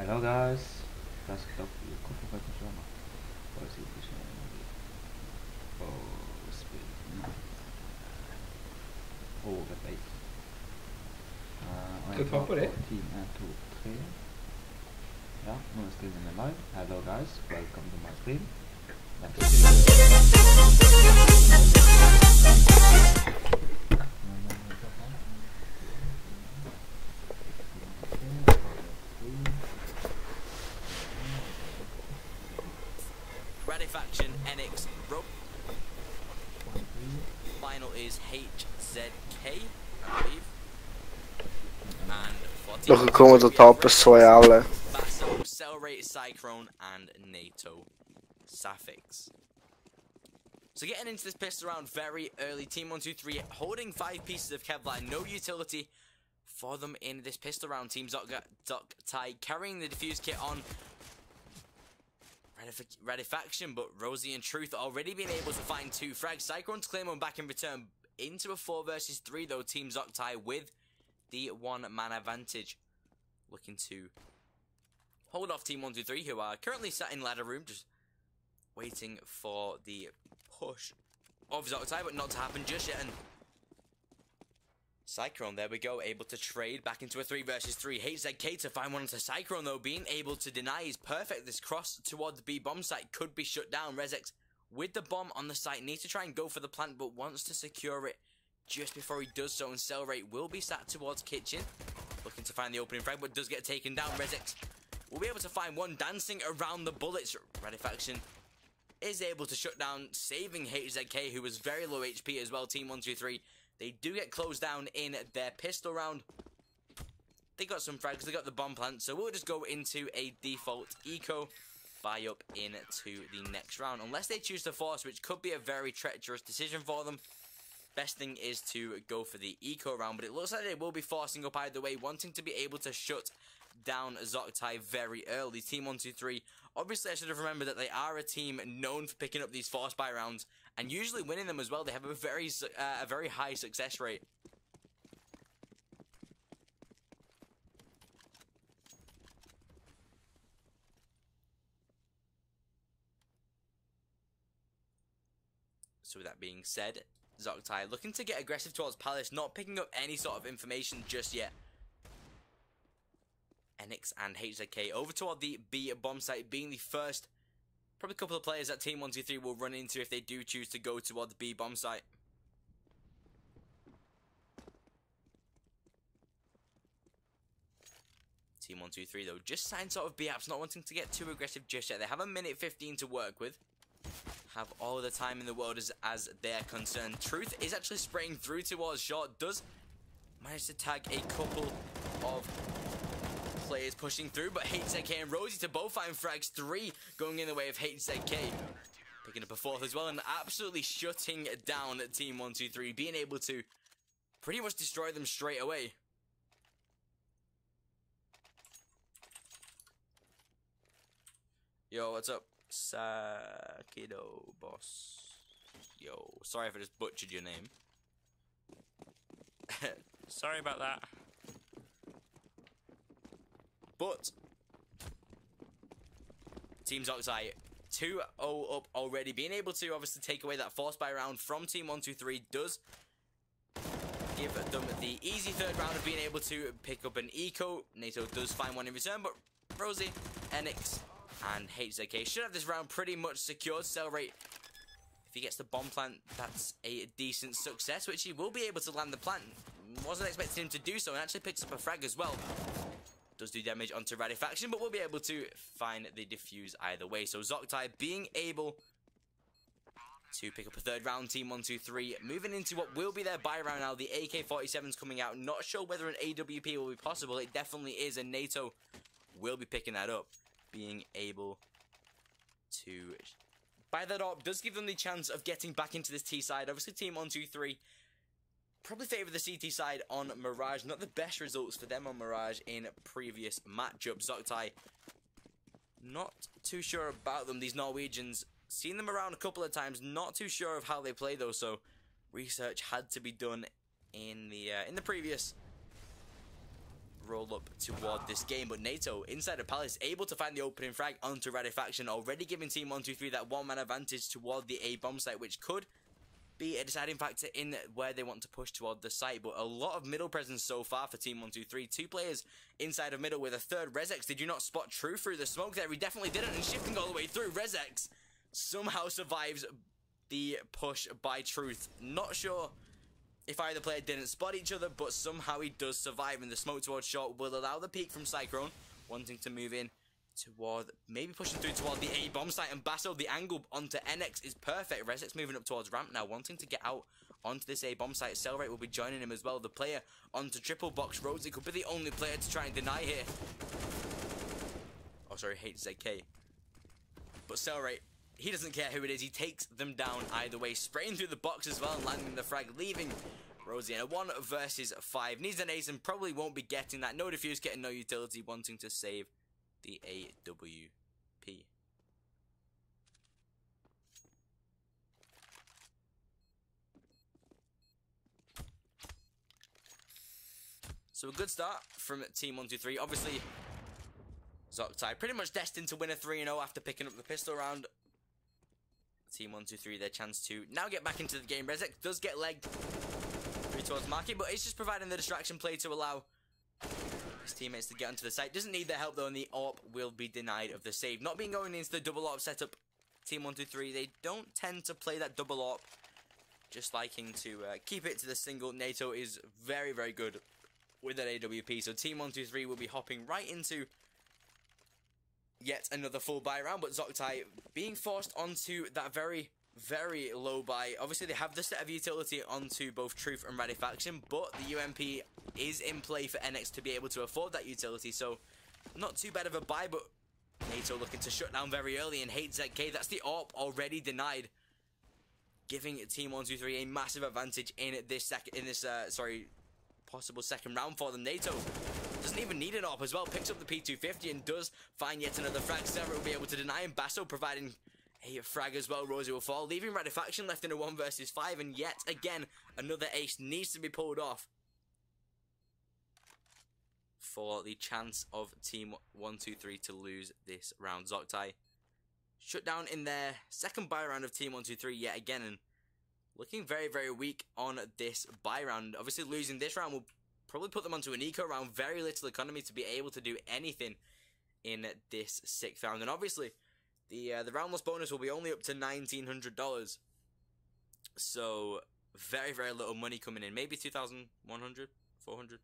Hello guys, taas kitabu kufunga kusoma basi kusoma speed overbase Skal du ta på det? team123. Ja, nå er streamen live. Hello guys, welcome to my stream. Faction NX Rope. Final is HZK, I believe. And 14. Nog gekomen tot half Royale. Basso, Cellrate, Cyclone, and NATO Sapphics. So getting into this pistol round very early, team123 holding 5 pieces of Kevlar, no utility for them in this pistol round. Team zoctai carrying the defuse kit on. Faction, but Rosie and Truth already been able to find 2 frags. Cyclone to claim one back in return into a 4 versus 3 though. Team zoctai with the 1-man advantage, looking to hold off team123, who are currently sat in ladder room, just waiting for the push of zoctai, but not to happen just yet. And Cyclone, there we go, able to trade back into a 3 versus 3. HZK to find one onto Cyclone though, being able to deny is perfect. This cross towards the B bomb site could be shut down. Rezex with the bomb on the site, needs to try and go for the plant, but wants to secure it just before he does so. And Cellrate will be sat towards kitchen, looking to find the opening frag, but does get taken down. Rezex will be able to find one dancing around the bullets. Faction is able to shut down, saving HZK, who was very low HP as well. Team123. They do get closed down in their pistol round. They got some frags, they got the bomb plant, so we'll just go into a default eco, buy up into the next round. Unless they choose to force, which could be a very treacherous decision for them. Best thing is to go for the eco round, but it looks like they will be forcing up either way, wanting to be able to shut down zoctai very early. Team123, obviously I should have remembered that they are a team known for picking up these force buy rounds and usually winning them as well. They have a very high success rate. So with that being said, zoctai looking to get aggressive towards Palace, not picking up any sort of information just yet. NX and HZK over toward the B bomb site, being the first, probably a couple of players that team123 will run into if they do choose to go toward the B bomb site. Team123 though, just signed sort of B-apps, not wanting to get too aggressive just yet. They have a minute 15 to work with. Have all the time in the world as they're concerned. Truth is actually spraying through towards short, does manage to tag a couple of players pushing through, but HZK and Rosie to both find frags. 3 going in the way of HZK, picking up a 4th as well, and absolutely shutting down team123, being able to pretty much destroy them straight away. Yo, what's up? Sakido boss. Yo, sorry if I just butchered your name. Sorry about that. But Team zoctai 2-0 up already, being able to obviously take away that force buy round from team123 does give them the easy 3rd round of being able to pick up an eco. NATO does find one in return, but Rosie, NX, and HZK should have this round pretty much secured. Cellrate, if he gets the bomb plant, that's a decent success, which he will be able to land the plant. Wasn't expecting him to do so, and actually picks up a frag as well. Does do damage onto Faction, but we'll be able to find the defuse either way. So zoctai being able to pick up a 3rd round. Team123 moving into what will be their buy round now. The AK-47's coming out. Not sure whether an AWP will be possible. It definitely is, and NATO will be picking that up. Being able to buy that up does give them the chance of getting back into this T side. Obviously, team123 probably favour the CT side on Mirage. Not the best results for them on Mirage in previous matchups. zoctai, not too sure about them. These Norwegians, seen them around a couple of times. Not too sure of how they play though. So research had to be done in the previous roll up toward this game. But NATO, inside of Palace, able to find the opening frag onto Radifaction, already giving team123 that one-man advantage toward the A bomb site, which could be a deciding factor in where they want to push toward the site. But a lot of middle presence so far for team123. 2 players inside of middle with a third. Rezex, did you not spot True through the smoke there? He definitely didn't, and shifting all the way through. Rezex somehow survives the push by Truth. Not sure if either player didn't spot each other, but somehow he does survive, and the smoke towards short will allow the peek from Cyclone, wanting to move in toward, maybe pushing through toward the A bomb site, and Basso, the angle onto NX is perfect. Rezex moving up towards ramp now, wanting to get out onto this A bomb site. Cellrate will be joining him as well. The player onto triple box. Rosie could be the only player to try and deny here. Oh, sorry, HZK. But Cellrate, he doesn't care who it is. He takes them down either way, spraying through the box as well and landing the frag, leaving Rosie in a 1 versus 5. Needs an ace and probably won't be getting that. No defuse, getting no utility, wanting to save the AWP. So a good start from team123. Obviously, zoctai pretty much destined to win a 3-0 after picking up the pistol round. Team123 their chance to now get back into the game. Rezex does get legged through towards Marky, but it's just providing the distraction play to allow his teammates to get onto the site. Doesn't need their help though, and the AWP will be denied of the save. Not being going into the double AWP setup, team123, they don't tend to play that double AWP, just liking to keep it to the single. NATO is very, very good with that AWP, so team123 will be hopping right into yet another full buy round, but zoctai being forced onto that very, very low buy. Obviously, they have the set of utility onto both Truth and Radifaction, but the UMP is in play for NX to be able to afford that utility, so not too bad of a buy, but NATO looking to shut down very early, and HZK, that's the AWP already denied, giving team123 a massive advantage in this possible second round for them. NATO doesn't even need an AWP as well, picks up the P250 and does find yet another frag. Sarah will be able to deny him. Basso providing a frag as well. Rosie will fall, leaving Radifaction left in a 1 versus 5, and yet again another ace needs to be pulled off for the chance of team123 to lose this round. Zoctai shut down in their second buy round of team123 yet again, and looking very, very weak on this buy round. Obviously, losing this round will probably put them onto an eco round. Very little economy to be able to do anything in this 6th round. And obviously, the round loss bonus will be only up to $1,900. So, very, very little money coming in. Maybe 2,100, 400.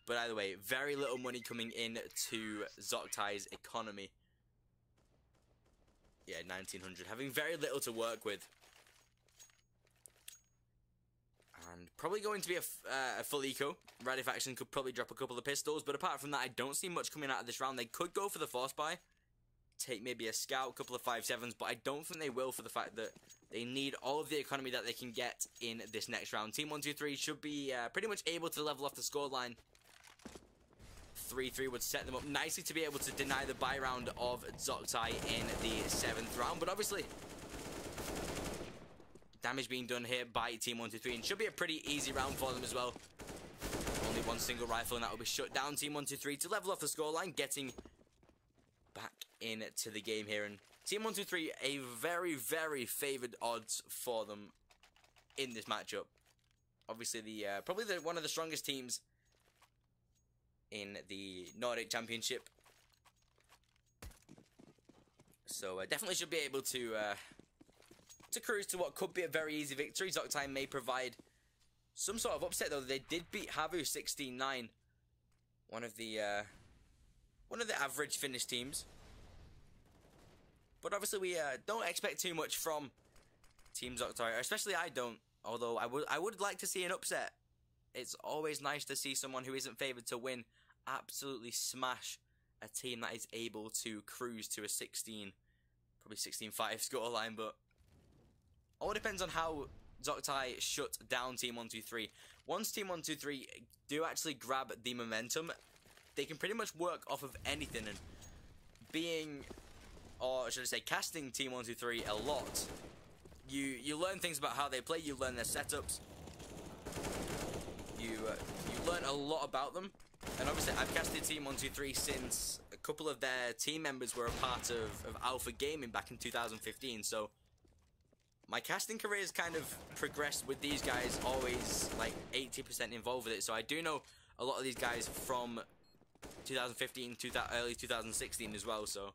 But either way, very little money coming in to zoctai's economy. Yeah, 1,900. Having very little to work with. And probably going to be a full eco. Radifaction could probably drop a couple of pistols, but apart from that, I don't see much coming out of this round. They could go for the force buy, take maybe a scout, a couple of 5.7s, but I don't think they will, for the fact that they need all of the economy that they can get in this next round. team123 should be pretty much able to level off the scoreline. 3-3 would set them up nicely to be able to deny the buy round of zoctai in the 7th round, but obviously damage being done here by team123, and should be a pretty easy round for them as well. Only one single rifle, and that will be shut down. team123 to level off the scoreline, getting back into the game here, and team123 a very, very favoured odds for them in this matchup. Obviously, probably one of the strongest teams in the Nordic Championship, so definitely should be able to cruise to what could be a very easy victory. Zoctai may provide some sort of upset, though. They did beat Havu 16-9, one of the average Finnish teams. But obviously, we don't expect too much from Team Zoctai, especially I don't. Although I would like to see an upset. It's always nice to see someone who isn't favoured to win absolutely smash a team that is able to cruise to a 16, probably 16-5 scoreline, but all depends on how zoctai shut down team123. Once team123 do actually grab the momentum, they can pretty much work off of anything, and being, or should I say, casting team123 a lot, you learn things about how they play, you learn their setups, You learn a lot about them. And obviously, I've casted team123 since a couple of their team members were a part of Alpha Gaming back in 2015. So my casting career has kind of progressed with these guys, always like 80% involved with it. So I do know a lot of these guys from 2015 to early 2016 as well. So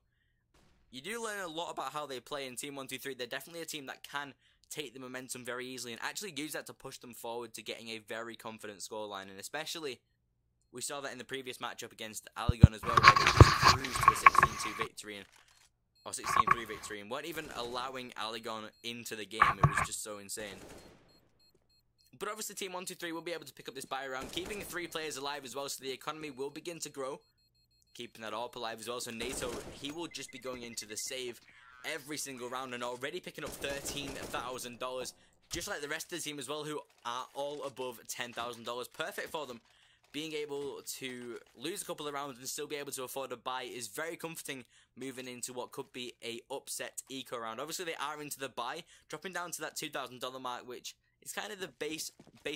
you do learn a lot about how they play in team123. They're definitely a team that can take the momentum very easily and actually use that to push them forward to getting a very confident scoreline. And especially, we saw that in the previous matchup against Aligon as well, where they just cruised to a 16-2 victory or 16-3 victory and weren't even allowing Aligon into the game. It was just so insane. But obviously team123 will be able to pick up this buy round, keeping 3 players alive as well, so the economy will begin to grow, keeping that AWP alive as well. So NATO, he will just be going into the save every single round and already picking up $13,000, just like the rest of the team as well, who are all above $10,000. Perfect for them. Being able to lose a couple of rounds and still be able to afford a buy is very comforting moving into what could be a upset eco round. Obviously, they are into the buy, dropping down to that $2,000 mark, which is kind of the base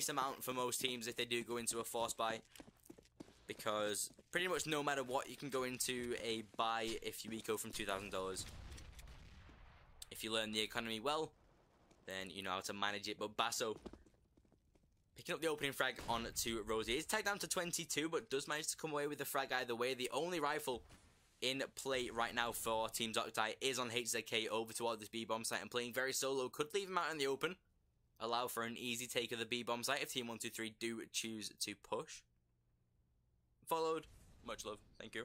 amount for most teams if they do go into a force buy. Because pretty much no matter what, you can go into a buy if you eco from $2,000. If you learn the economy well, then you know how to manage it. But Basso picking up the opening frag on to Rosie. He's tagged down to 22, but does manage to come away with the frag either way. The only rifle in play right now for Team Zoctai is on HZK over toward this B-bomb site and playing very solo. Could leave him out in the open, allow for an easy take of the B-bomb site if team123 do choose to push. Followed. Much love. Thank you.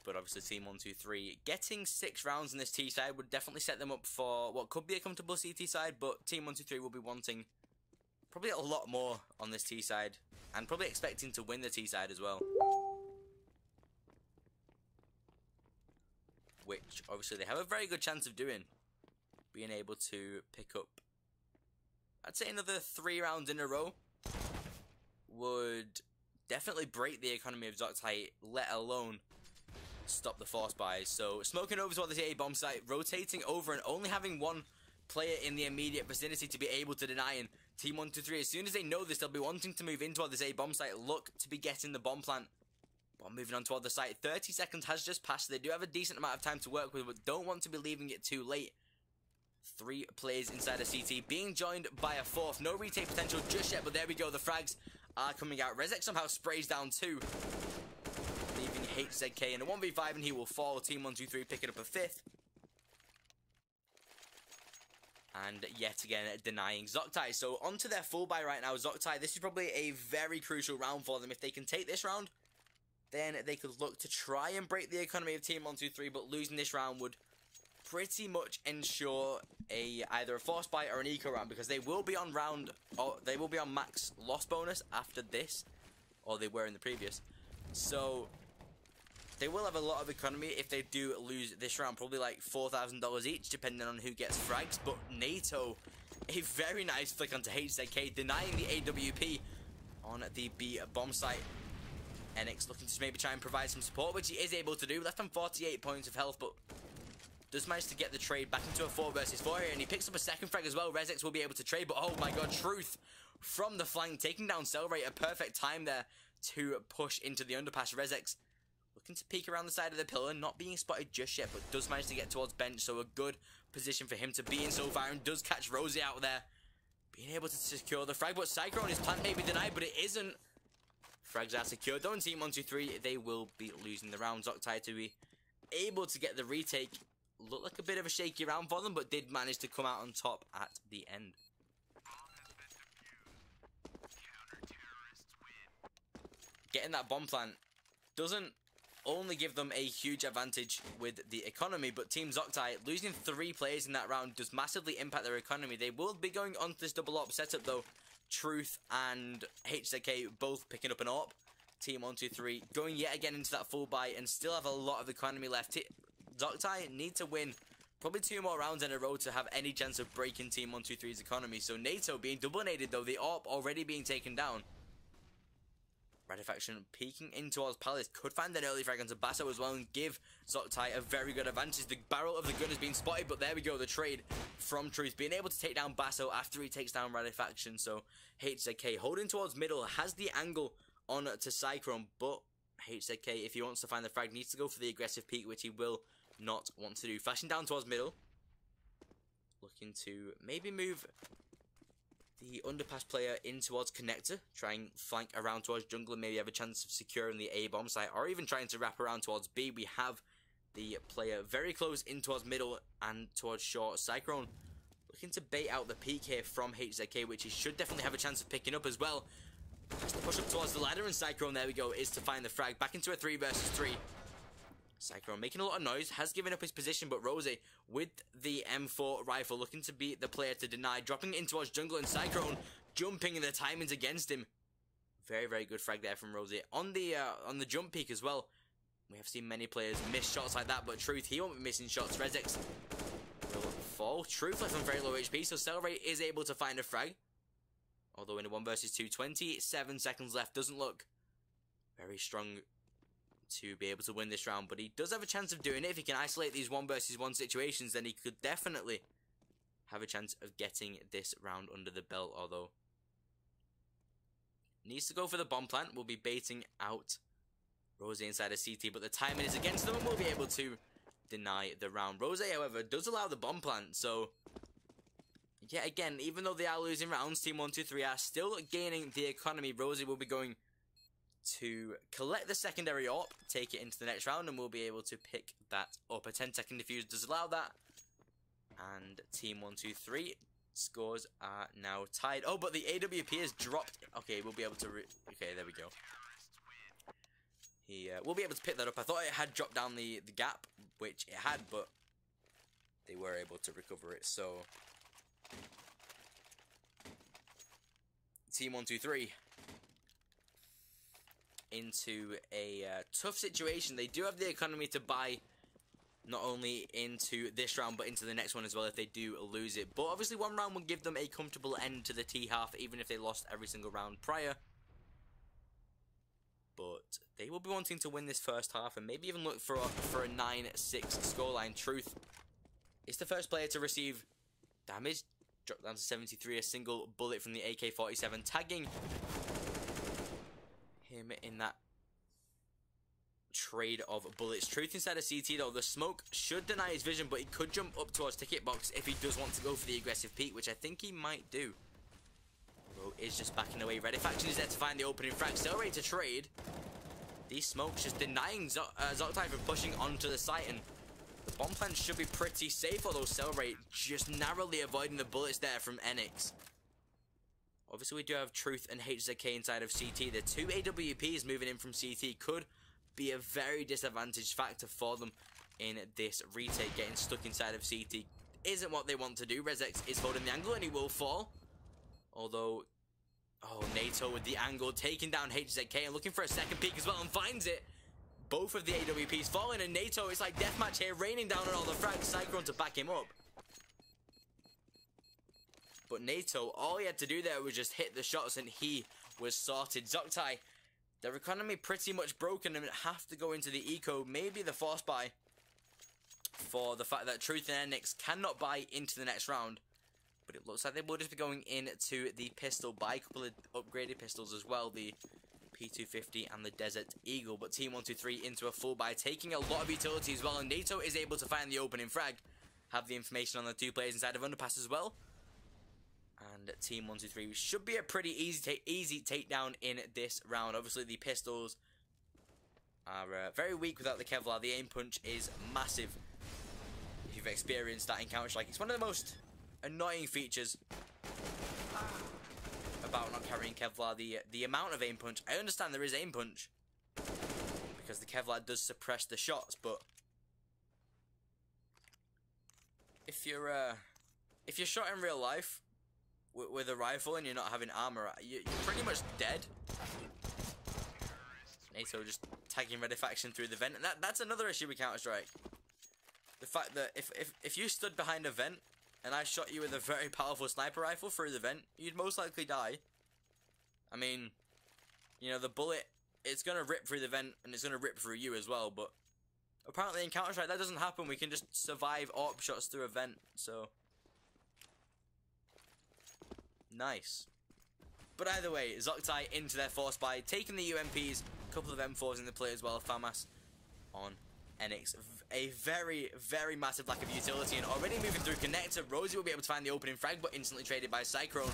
But obviously team123 getting 6 rounds in this T side would definitely set them up for what could be a comfortable CT side, but team123 will be wanting probably a lot more on this T side and probably expecting to win the T side as well. Which obviously they have a very good chance of doing. Being able to pick up, I'd say, another 3 rounds in a row would definitely break the economy of Zoctai, let alone stop the force buys. So smoking over toward the A bomb site, rotating over and only having 1 player in the immediate vicinity to be able to deny. And team123, as soon as they know this, they'll be wanting to move in toward this A bomb site, look to be getting the bomb plant. But moving on toward the site, 30 seconds has just passed. They do have a decent amount of time to work with, but don't want to be leaving it too late. 3 players inside a CT, being joined by a 4th. No retake potential just yet, but there we go. The frags are coming out. Rezek somehow sprays down 2, leaving HZK in a 1v5, and he will fall. Team123 picking up a 5th. And yet again, denying Zoctai. So onto their full buy right now. Zoctai, this is probably a very crucial round for them. If they can take this round, then they could look to try and break the economy of team123, but losing this round would pretty much ensure either a force buy or an eco round, because they will be on they will be on max loss bonus after this, or they were in the previous. So they will have a lot of economy if they do lose this round, probably like $4,000 each, depending on who gets frags. But NATO, a very nice flick onto HZK, denying the AWP on the B bomb site. NX looking to maybe try and provide some support, which he is able to do. Left on 48 points of health, but does manage to get the trade back into a 4 versus 4 here, and he picks up a second frag as well. Rezex will be able to trade, but oh my god, Truth from the flank, taking down Cellrate. A perfect time there to push into the underpass. Rezex looking to peek around the side of the pillar, not being spotted just yet, but does manage to get towards bench, so a good position for him to be in so far, and does catch Rosie out there, being able to secure the frag. But Cyclone, his plant may be denied, but it isn't. Frags are secured though, and team123, they will be losing the round. Zoctai to be able to get the retake. Looked like a bit of a shaky round for them, but did manage to come out on top at the end. Getting that bomb plant doesn't only give them a huge advantage with the economy, but Team Zoctai losing 3 players in that round does massively impact their economy. They will be going onto this double AWP setup though. Truth and HZK both picking up an AWP. Team123 going yet again into that full buy and still have a lot of economy left. Zoctai need to win probably 2 more rounds in a row to have any chance of breaking team123's economy. So NATO being double naded though, the AWP already being taken down. Red Faction peeking in towards Palace. Could find an early frag onto Basso as well and give zoctai a very good advantage. The barrel of the gun has been spotted, but there we go. The trade from Truth being able to take down Basso after he takes down Red Faction. So HZK holding towards middle, has the angle on to Cyclone, but HZK, if he wants to find the frag, needs to go for the aggressive peek, which he will not want to do. Flashing down towards middle. Looking to maybe move the underpass player in towards connector, try and flank around towards jungle and maybe have a chance of securing the A bomb site, or even trying to wrap around towards B. We have the player very close in towards middle and towards short. Cyclone looking to bait out the peak here from HZK, which he should definitely have a chance of picking up as well. Has to push up towards the ladder, and Cyclone, there we go, is to find the frag. Back into a 3 versus 3. Cyclone making a lot of noise, has given up his position, but Rose with the M4 rifle looking to be the player to deny, dropping it in towards jungle, and Cyclone jumping, and the timing's against him. Very, very good frag there from Rose. On the jump peak as well, we have seen many players miss shots like that, but Truth, he won't be missing shots. Rezex will fall. Truth left on very low HP, so Celebrate is able to find a frag. Although in a 1 versus 2, 27 seconds left, doesn't look very strong to be able to win this round, but he does have a chance of doing it. If he can isolate these 1 versus 1 situations, then he could definitely have a chance of getting this round under the belt, although needs to go for the bomb plant. We'll be baiting out Rose inside of CT, but the timing is against them and we'll be able to deny the round. Rose, however, does allow the bomb plant, so yeah, again, even though they are losing rounds, team123 are still gaining the economy. Rose will be going to collect the secondary AWP, take it into the next round, and we'll be able to pick that up. A 10-second defuse does allow that. And team123 scores are now tied. Oh, but the AWP has dropped. Okay, we'll be able to... Okay, there we go. We'll be able to pick that up. I thought it had dropped down the gap, which it had, but they were able to recover it. So team123 into a tough situation. They do have the economy to buy not only into this round but into the next one as well if they do lose it. But obviously 1 round will give them a comfortable end to the T half, even if they lost every single round prior. But they will be wanting to win this first half and maybe even look for a 9-6 scoreline. Truth is the first player to receive damage, dropped down to 73, a single bullet from the AK-47, tagging him in that trade of bullets. Truth inside of CT though, the smoke should deny his vision, but he could jump up towards ticket box if he does want to go for the aggressive peek, which I think he might do. Although is just backing away. Red Faction is there to find the opening frag. Still ready to trade. These smokes just denying zoctai from pushing onto the site, and the bomb plant should be pretty safe, although Celebrate just narrowly avoiding the bullets there from Enix. Obviously, we do have Truth and HZK inside of CT. The 2 AWPs moving in from CT could be a very disadvantaged factor for them in this retake. Getting stuck inside of CT isn't what they want to do. Rezex is holding the angle and he will fall. Although, oh, NATO with the angle, taking down HZK and looking for a second peek as well and finds it. Both of the AWPs falling, and NATO is like deathmatch here, raining down on all the frags. Cyclone to back him up. But NATO, all he had to do there was just hit the shots and he was sorted. zoctai, their economy pretty much broken and have to go into the eco, maybe the force buy, for the fact that Truth and Enix cannot buy into the next round. But it looks like they will just be going into the pistol, buy a couple of upgraded pistols as well, the P250 and the Desert Eagle. But team123 into a full buy, taking a lot of utility as well, and NATO is able to find the opening frag. Have the information on the 2 players inside of underpass as well. And team123 should be a pretty easy takedown in this round. Obviously, the pistols are very weak without the Kevlar. The aim punch is massive. If you've experienced that in Counter-Strike, it's one of the most annoying features about not carrying Kevlar. The amount of aim punch. I understand there is aim punch because the Kevlar does suppress the shots, but if you're shot in real life with a rifle and you're not having armor, you're pretty much dead. NATO just tagging Red Faction through the vent, and that's another issue with Counter-Strike. The fact that if you stood behind a vent and I shot you with a very powerful sniper rifle through the vent, you'd most likely die. I mean, you know, the bullet it's going to rip through the vent, and it's going to rip through you as well, but apparently in Counter-Strike that doesn't happen. We can just survive AWP shots through a vent, so nice. But either way, zoctai into their force buy, taking the UMPs, a couple of M4s in the play as well. FAMAS on Enix. A very, very massive lack of utility, and already moving through connector. Rosie will be able to find the opening frag, but instantly traded by Cyclone.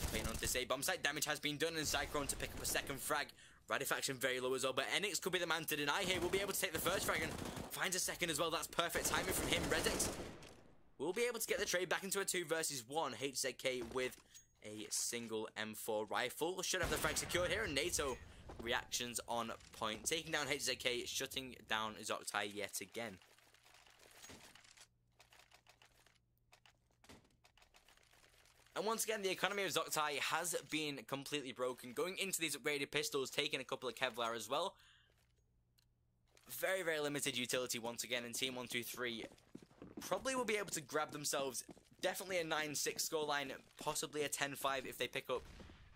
Playing on this A bomb site, damage has been done, and Cyclone to pick up a second frag. Radifaction very low as well, but Enix could be the man to deny here. We'll be able to take the first frag and finds a second as well. That's perfect timing from him. Redex will be able to get the trade back into a 2 versus 1. HZK with a single M4 rifle. Should have the frag secured here, and NATO reactions on point. Taking down HZK, shutting down zoctai yet again. And once again, the economy of zoctai has been completely broken. Going into these upgraded pistols, taking a couple of Kevlar as well. Very, very limited utility once again, and team123 probably will be able to grab themselves definitely a 9-6 scoreline, possibly a 10-5 if they pick up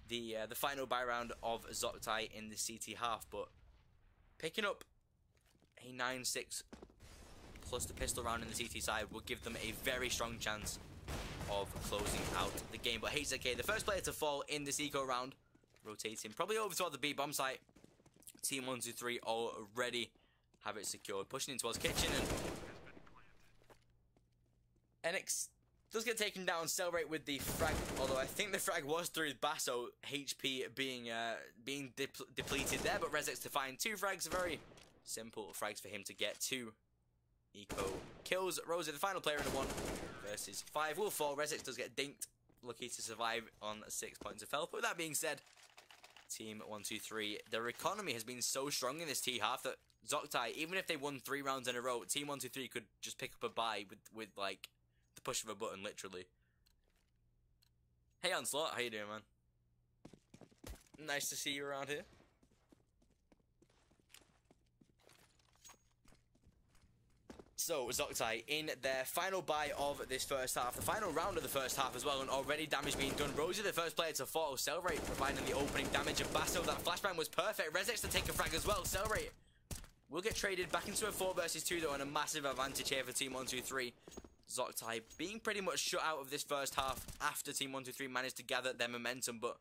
the final buy round of zoctai in the CT half. But picking up a 9-6 plus the pistol round in the CT side will give them a very strong chance of closing out the game. But HZK, the first player to fall in this eco round, rotating probably over toward the B bomb site. team123 already have it secured, pushing in towards kitchen, and Enix does get taken down. Celebrate with the frag, although I think the frag was through Basso. HP being depleted there, but Rezex to find 2 frags. Very simple frags for him to get 2 eco kills. Rosie, the final player in a 1 versus 5, will fall. Rezex does get dinked. Lucky to survive on 6 points of health. But with that being said, team123, their economy has been so strong in this T half that zoctai, even if they won 3 rounds in a row, team123 could just pick up a bye with like the push of a button, literally. Hey Onslaught, how you doing, man? Nice to see you around here. So, zoctai in their final buy of this first half, the final round of the first half as well, and already damage being done. Rosie, the first player to fall. Celebrate providing the opening damage of Basso. That flashbang was perfect. Rezex to take a frag as well. Celebrate will get traded back into a 4 versus 2 though, and a massive advantage here for team123. zoctai being pretty much shut out of this first half after team123 managed to gather their momentum, but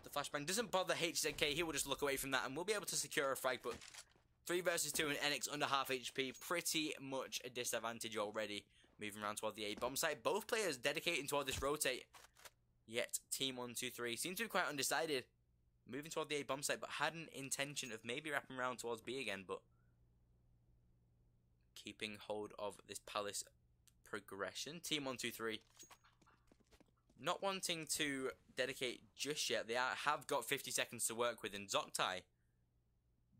the flashbang doesn't bother HZK. He will just look away from that and we'll be able to secure a frag, but 3 versus 2 and Enix under half HP, pretty much a disadvantage already. Moving around toward the A bomb site, both players dedicating toward this rotate, yet team123 seems to be quite undecided. Moving toward the A bomb site, but had an intention of maybe wrapping around towards B again, but keeping hold of this Palace progression. team123 not wanting to dedicate just yet. They have got 50 seconds to work with in zoctai.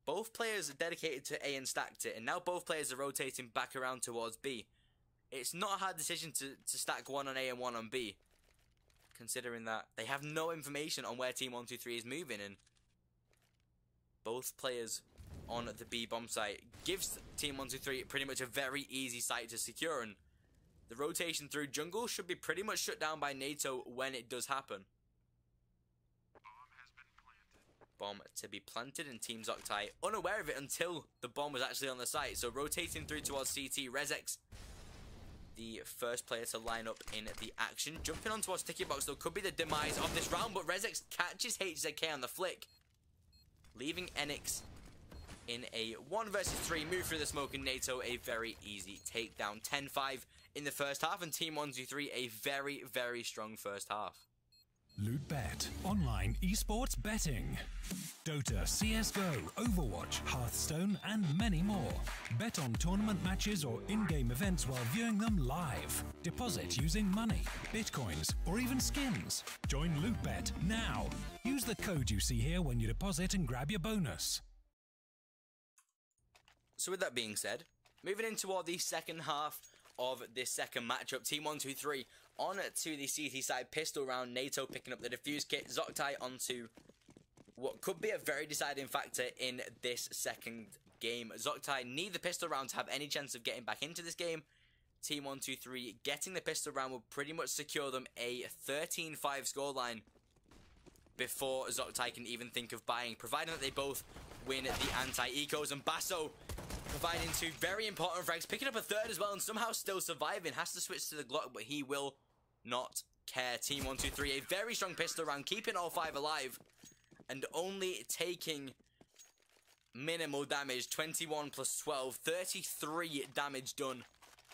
Both players are dedicated to A and stacked it, and now both players are rotating back around towards B. It's not a hard decision to stack 1 on A and 1 on B, considering that they have no information on where team123 is moving, and both players on the B bomb site gives team123 pretty much a very easy site to secure, and the rotation through jungle should be pretty much shut down by NATO when it does happen. Bomb to be planted, and team zoctai unaware of it until the bomb was actually on the site. So rotating through towards CT, Rezex, the first player to line up in the action. Jumping on towards Ticket Box though could be the demise of this round, but Rezex catches HZK on the flick, leaving Enix in a 1 versus 3 move through the smoke, and NATO a very easy takedown. 10-5 in the first half, and team123 a very, very strong first half. Lootbet, online esports betting. Dota, CSGO, Overwatch, Hearthstone, and many more. Bet on tournament matches or in-game events while viewing them live. Deposit using money, bitcoins, or even skins. Join Lootbet now. Use the code you see here when you deposit and grab your bonus. So with that being said, moving into the second half of this second matchup, team123 on to the CT side pistol round. NATO picking up the defuse kit, zoctai onto what could be a very deciding factor in this second game. zoctai need the pistol round to have any chance of getting back into this game. team123 getting the pistol round will pretty much secure them a 13-5 scoreline. before zoctai can even think of buying, providing that they both win the anti-ecos. And Basso providing 2 very important frags, picking up a 3rd as well, and somehow still surviving. Has to switch to the Glock, but he will not care. Team 123, a very strong pistol round, keeping all 5 alive, and only taking minimal damage. 21 plus 12, 33 damage done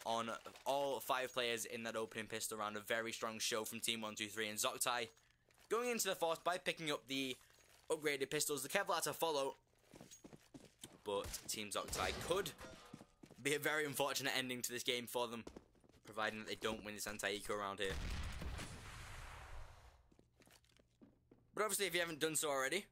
on all 5 players in that opening pistol round. A very strong show from Team 123. And zoctai going into the force by picking up the upgraded pistols, the Kevlar to follow. But Team zoctai could be a very unfortunate ending to this game for them, providing that they don't win this anti-eco around here. But obviously, if you haven't done so already,